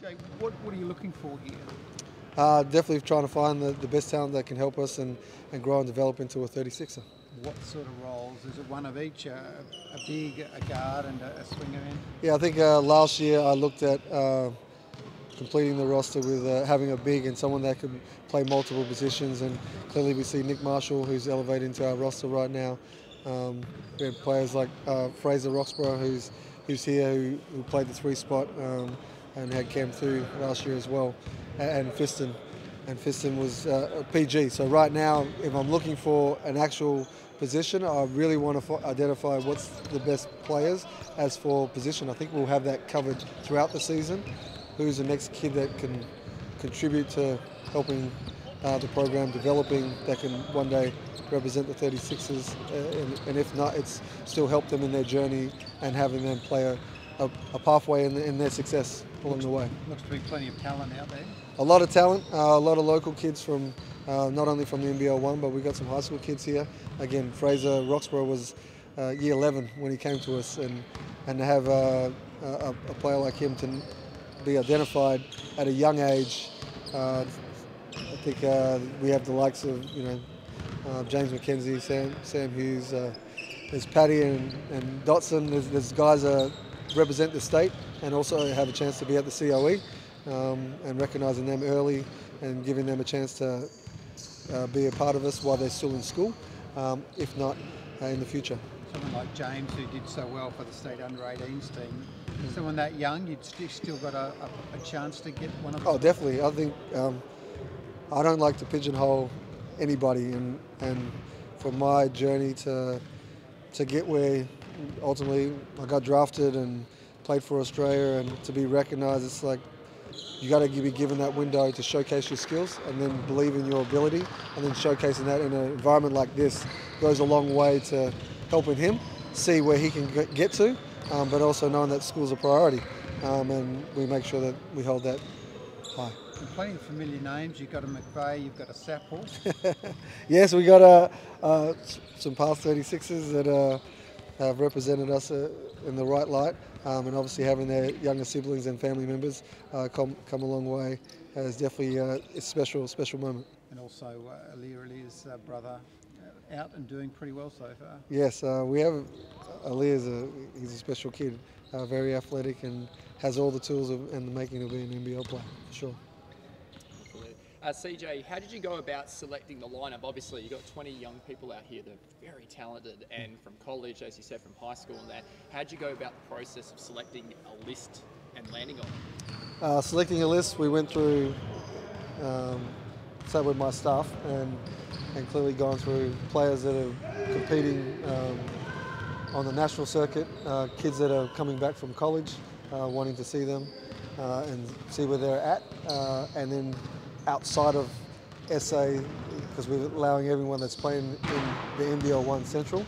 CJ, what are you looking for here? Definitely trying to find the best talent that can help us and grow and develop into a 36er. What sort of roles? Is it one of each, a big, a guard and a swinger in? Yeah, I think last year I looked at completing the roster with having a big and someone that could play multiple positions, and clearly we see Nick Marshall, who's elevated into our roster right now. We have players like Fraser Roxburgh, who's here, who played the 3 spot and had Cam through last year as well, and Fiston. And Fiston was a PG. So right now, if I'm looking for an actual position, I really want to identify what's the best players. As for position, I think we'll have that covered throughout the season. Who's the next kid that can contribute to helping the program developing, that can one day represent the 36ers, and if not, it's still help them in their journey and having them play a pathway in their success along the way. Looks to be plenty of talent out there. A lot of talent, a lot of local kids from not only from the NBL 1, but we've got some high school kids here. Again, Fraser Roxburgh was year 11 when he came to us, and to have a player like him to be identified at a young age. I think we have the likes of James McKenzie, Sam Hughes, there's Paddy and Dotson. There's guys that represent the state and also have a chance to be at the COE, and recognising them early and giving them a chance to be a part of us while they're still in school, if not in the future. Someone like James, who did so well for the state under-18s team, someone that young, you'd still got a chance to get one of them? Oh, definitely. I think I don't like to pigeonhole anybody, and for my journey to get where ultimately I got drafted and played for Australia, and to be recognised, it's like you got to be given that window to showcase your skills and then believe in your ability, and then showcasing that in an environment like this goes a long way to helping him see where he can get to, but also knowing that school's a priority, and we make sure that we hold that high. And plenty of familiar names. You've got a McVeigh, you've got a Sapple. Yes, we got some past 36ers that have represented us in the right light, and obviously having their younger siblings and family members come a long way is definitely a special moment. And also Alia's brother out and doing pretty well so far. Yes, we have Ali. He's a special kid, very athletic, and has all the tools and the making of being an NBL player, for sure. CJ, how did you go about selecting the lineup? Obviously, you've got 20 young people out here that are very talented, and from college, as you said, from high school and that. How did you go about the process of selecting a list and landing on it? Selecting a list, we went through, sat with my staff, and clearly gone through players that are competing on the national circuit, kids that are coming back from college, wanting to see them and see where they're at, and then outside of SA, because we're allowing everyone that's playing in the NBL 1 Central,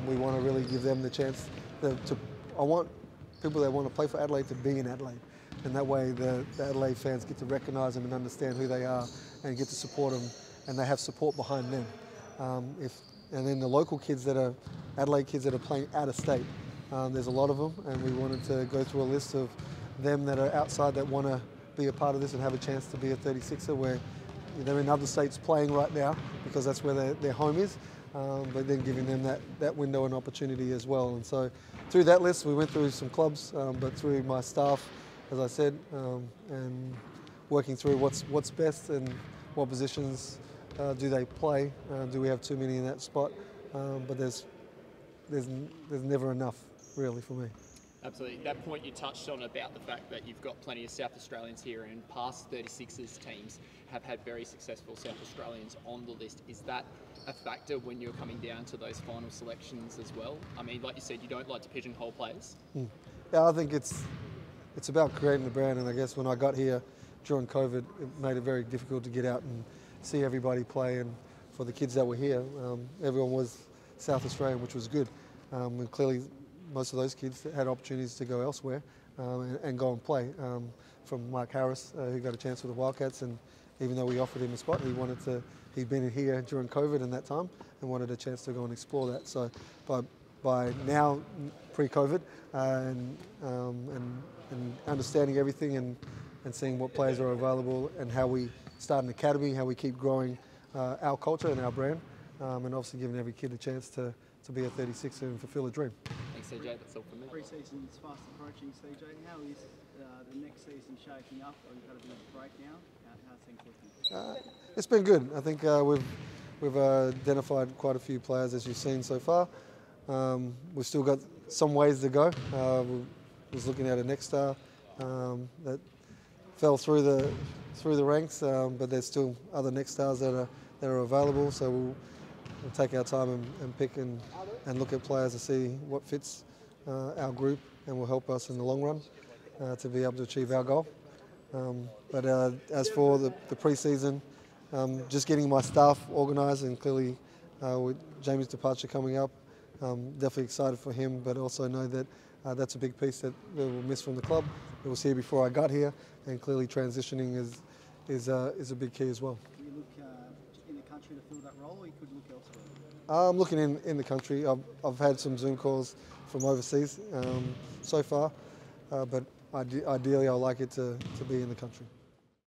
we want to really give them the chance I want people that want to play for Adelaide to be in Adelaide, and that way the Adelaide fans get to recognise them and understand who they are and get to support them, and they have support behind them. And then the local kids that are Adelaide kids that are playing out of state, there's a lot of them, and we wanted to go through a list of them that are outside that want to be a part of this and have a chance to be a 36er, where they're in other states playing right now because that's where their home is, but then giving them that window and opportunity as well. And so through that list, we went through some clubs, but through my staff, as I said, and working through what's best and what positions do they play. Do we have too many in that spot? But there's never enough, really, for me. Absolutely. That point you touched on about the fact that you've got plenty of South Australians here, and past 36ers teams have had very successful South Australians on the list. Is that a factor when you're coming down to those final selections as well? I mean, like you said, you don't like to pigeonhole players. Yeah, I think it's about creating the brand, and I guess when I got here during COVID, it made it very difficult to get out and see everybody play, and for the kids that were here, everyone was South Australian, which was good, and clearly most of those kids had opportunities to go elsewhere and go and play. From Mike Harris, who got a chance with the Wildcats, and even though we offered him a spot, he'd been here during COVID in that time and wanted a chance to go and explore that. So by now, pre-COVID, and understanding everything and and seeing what players are available and how we start an academy, how we keep growing our culture and our brand, and obviously giving every kid a chance to be a 36er and fulfill a dream. Thanks, CJ. That's all from me. Pre-season is fast approaching, CJ. How is the next season shaping up? Or you've had a bit of a break now. How's things looking? It's been good. I think we've identified quite a few players, as you've seen so far. We've still got some ways to go. We was looking at a next star that fell through the ranks, but there's still other next stars that are available. So we'll take our time and pick and look at players to see what fits our group and will help us in the long run to be able to achieve our goal. But as for the pre-season, just getting my staff organised, and clearly with Jamie's departure coming up, definitely excited for him, but also know that that's a big piece that we'll miss from the club. It was here before I got here, and clearly transitioning is a big key as well. Do you look in the country to fill that role, or you could look elsewhere? I'm looking in the country. I've had some Zoom calls from overseas so far, but ideally I'd like it to be in the country.